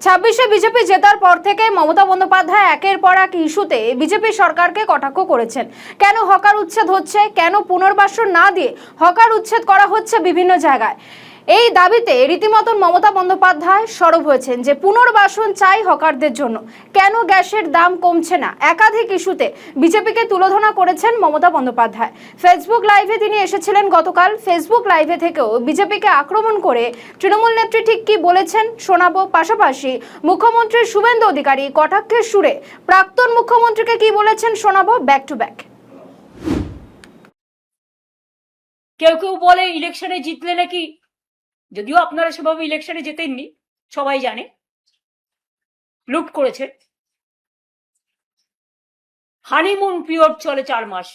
26-এ BJP জেতার পর থেকে মমতা বন্দ্যোপাধ্যায় একের পর এক ইস্যুতে বিজেপি সরকারকে কটাক্ষ করেছেন। কেন হকার উচ্ছেদ হচ্ছে, কেন পুনর্বাসন না দিয়ে হকার উচ্ছেদ করা হচ্ছে বিভিন্ন জায়গায়, এই দাবিতে রীতিমতন মমতা বন্দ্যোপাধ্যায় সরব হয়েছেন যে পুনর্বাসন চাই হকারদের জন্য। কেন গ্যাসের দাম কমছে না, একাধিক ইস্যুতে বিজেপিকে তুলোধনা করেছেন মমতা বন্দ্যোপাধ্যায়। ফেসবুক লাইভে তিনি এসেছিলেন গতকাল। ফেসবুক লাইভে থেকেও বিজেপিকে আক্রমণ করে তৃণমূল নেত্রী ঠিক কি বলেছেন শোনাবো। পাশাপাশি মুখ্যমন্ত্রী শুভেন্দু অধিকারী কটাক্ষের সুরে প্রাক্তন মুখ্যমন্ত্রীকে কি বলেছেন শোনাবো, ব্যাক টু ব্যাক। কেউ কেউ বলে ইলেকশনে জিতলে নাকি, যদিও আপনারা সেভাবে ইলেকশনে জেতেননি, সবাই জানে, লুট করেছে। হানিমুন পিরিয়ড চলে 4 মাস।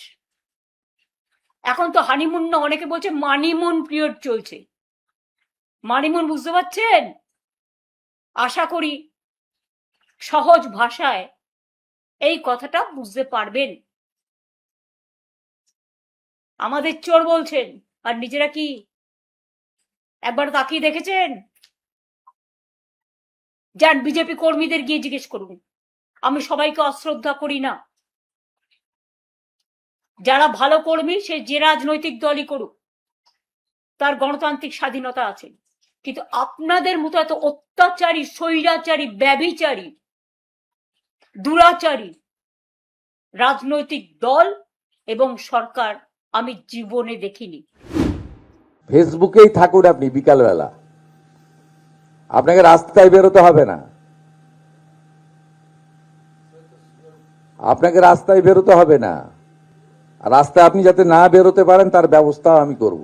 এখন তো হানিমুন না, অনেকে বলছে মানিমুন পিরিয়ড চলছে। মানিমুন বুঝতে পারছেন? আশা করি সহজ ভাষায় এই কথাটা বুঝতে পারবেন। আমাদের চোর বলছেন, আর নিজেরা কি একবার তাকিয়ে দেখেছেন? যান বিজেপি কর্মীদের গিয়ে জিজ্ঞেস করুন। আমি সবাইকে অশ্রদ্ধা করি না, যারা ভালো কর্মী সে যে রাজনৈতিক দলই করুক, তার গণতান্ত্রিক স্বাধীনতা আছে। কিন্তু আপনাদের মতো এত অত্যাচারী, স্বৈরাচারী, ব্যভিচারী, দুরাচারী রাজনৈতিক দল এবং সরকার আমি জীবনে দেখিনি। ফেসবুকেই থাকুন আপনি, বিকালবেলা আপনাকে রাস্তায় বেরোতে হবে না, আপনাকে রাস্তায় বেরোতে হবে না। রাস্তায় আপনি যাতে না বেরোতে পারেন তার ব্যবস্থা আমি করব।